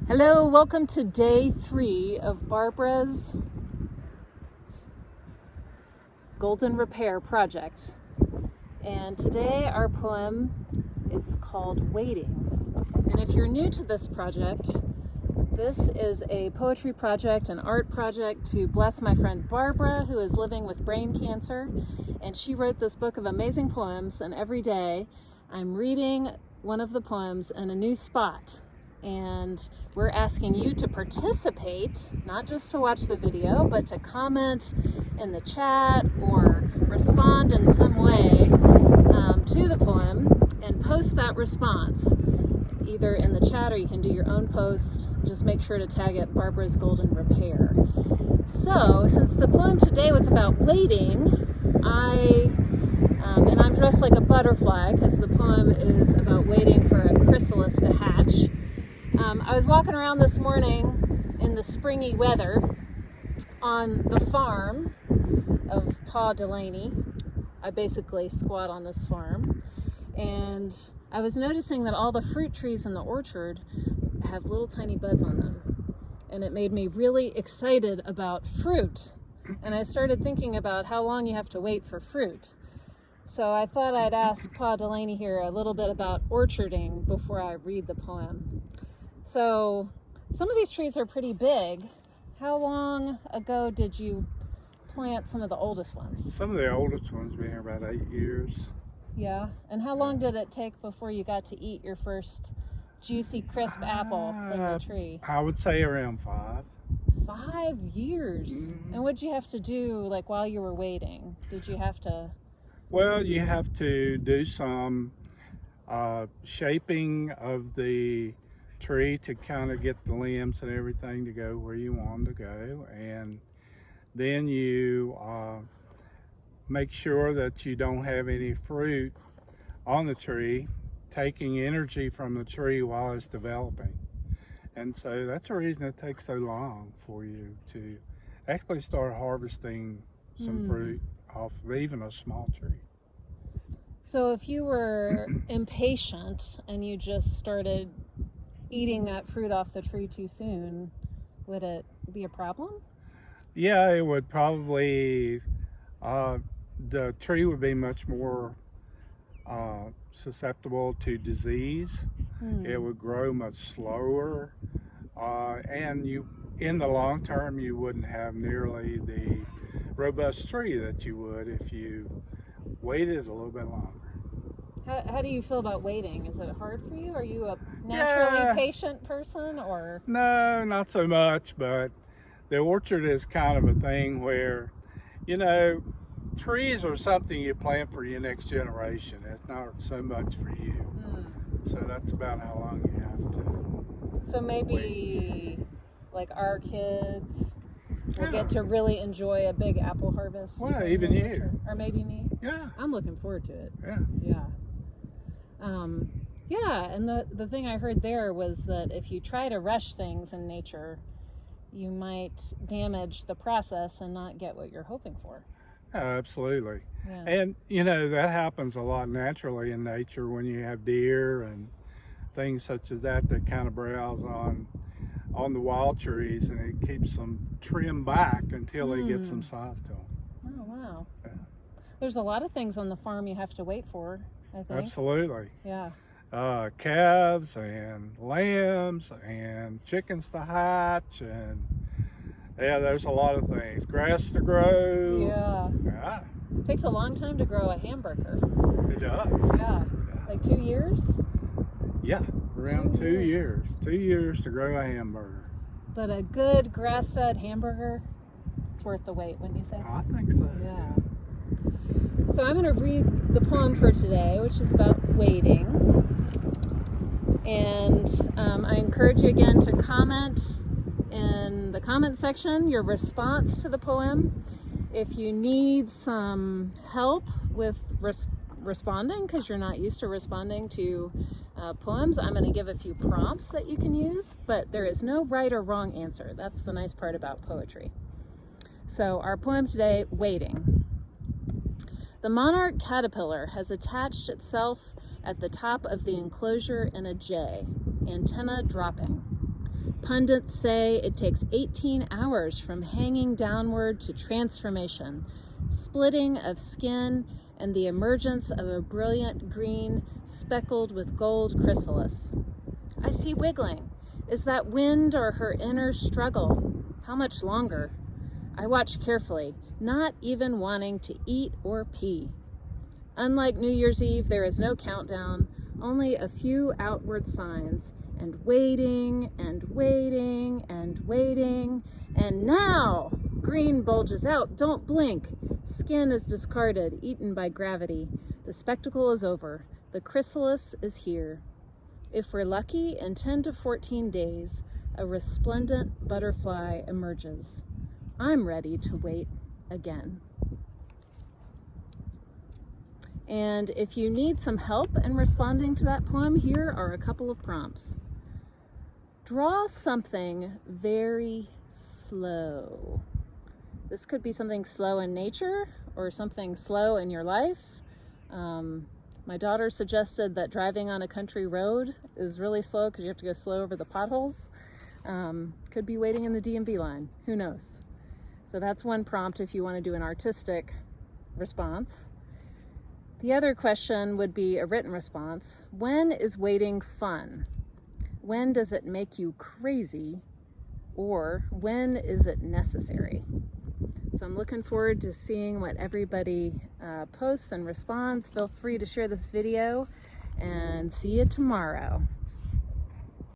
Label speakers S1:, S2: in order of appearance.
S1: Hello, welcome to day 3 of Barbara's Golden Repair project. And today our poem is called Waiting. And if you're new to this project, this is a poetry project, an art project to bless my friend Barbara, who is living with brain cancer. And she wrote this book of amazing poems, and every day I'm reading one of the poems in a new spot. And we're asking you to participate, not just to watch the video, but to comment in the chat or respond in some way to the poem and post that response, either in the chat or you can do your own post. Just make sure to tag it Barbara's Golden Repair. So, since the poem today was about waiting, and I'm dressed like a butterfly because the poem is about waiting for a chrysalis to hatch. I was walking around this morning in the springy weather on the farm of Pa Delaney. I basically squat on this farm, and I was noticing that all the fruit trees in the orchard have little tiny buds on them, and it made me really excited about fruit. And I started thinking about how long you have to wait for fruit. So I thought I'd ask Pa Delaney here a little bit about orcharding before I read the poem. So some of these trees are pretty big. How long ago did you plant some of the oldest ones?
S2: Some of the oldest ones been here about 8 years.
S1: Yeah. And how long did it take before you got to eat your first juicy, crisp apple from the tree?
S2: I would say around 5.
S1: 5 years.
S2: Mm-hmm.
S1: And what'd you have to do, like, while you were waiting? Did you have to?
S2: Well, you have to do some shaping of the tree to kind of get the limbs and everything to go where you want them to go, and then you make sure that you don't have any fruit on the tree taking energy from the tree while it's developing. And so that's the reason it takes so long for you to actually start harvesting some fruit off of even a small tree.
S1: So if you were impatient and you just started eating that fruit off the tree too soon, would it be a problem?
S2: Yeah, it would probably, the tree would be much more susceptible to disease. It would grow much slower, and you, in the long term, you wouldn't have nearly the robust tree that you would if you waited a little bit longer.
S1: How do you feel about waiting? Is it hard for you? Are you a naturally patient person, or?
S2: No, not so much, but the orchard is kind of a thing where, you know, trees are something you plant for your next generation. It's not so much for you. So that's about how long you have to.
S1: So maybe like our kids will get to really enjoy a big apple harvest.
S2: Well, even you.
S1: Or maybe me.
S2: Yeah.
S1: I'm looking forward to it.
S2: Yeah.
S1: Yeah. And the thing I heard there was that if you try to rush things in nature, you might damage the process and not get what you're hoping for.
S2: Absolutely.
S1: Yeah.
S2: And, you know, that happens a lot naturally in nature when you have deer and things such as that kind of browse on the wild trees, and it keeps them trimmed back until they get some size to them.
S1: Oh, wow.
S2: Yeah.
S1: There's a lot of things on the farm you have to wait for, I think.
S2: Absolutely.
S1: Yeah.
S2: Calves and lambs and chickens to hatch, and there's a lot of things. Grass to grow.
S1: Yeah. It takes a long time to grow a hamburger.
S2: It does.
S1: Yeah. Like 2 years?
S2: Yeah, around 2 years. 2 years to grow a hamburger.
S1: But a good grass-fed hamburger, it's worth the wait, wouldn't you say?
S2: I think so.
S1: Yeah. So I'm going to read the poem for today, which is about waiting. And I encourage you again to comment in the comment section your response to the poem. If you need some help with responding, because you're not used to responding to poems, I'm going to give a few prompts that you can use, but there is no right or wrong answer. That's the nice part about poetry. So our poem today, Waiting. The monarch caterpillar has attached itself at the top of the enclosure in a J, antenna dropping. Pundits say it takes 18 hours from hanging downward to transformation, splitting of skin, and the emergence of a brilliant green speckled with gold chrysalis. I see wiggling. Is that wind or her inner struggle? How much longer? I watch carefully, not even wanting to eat or pee. Unlike New Year's Eve, there is no countdown, only a few outward signs, and waiting and waiting and waiting. And now, green bulges out, don't blink. Skin is discarded, eaten by gravity. The spectacle is over. The chrysalis is here. If we're lucky, in 10 to 14 days, a resplendent butterfly emerges. I'm ready to wait again. And if you need some help in responding to that poem, here are a couple of prompts. Draw something very slow. This could be something slow in nature or something slow in your life. My daughter suggested that driving on a country road is really slow because you have to go slow over the potholes. Could be waiting in the DMV line, who knows? So that's one prompt if you want to do an artistic response. The other question would be a written response. When is waiting fun? When does it make you crazy? Or when is it necessary? So I'm looking forward to seeing what everybody posts and responds. Feel free to share this video and see you tomorrow.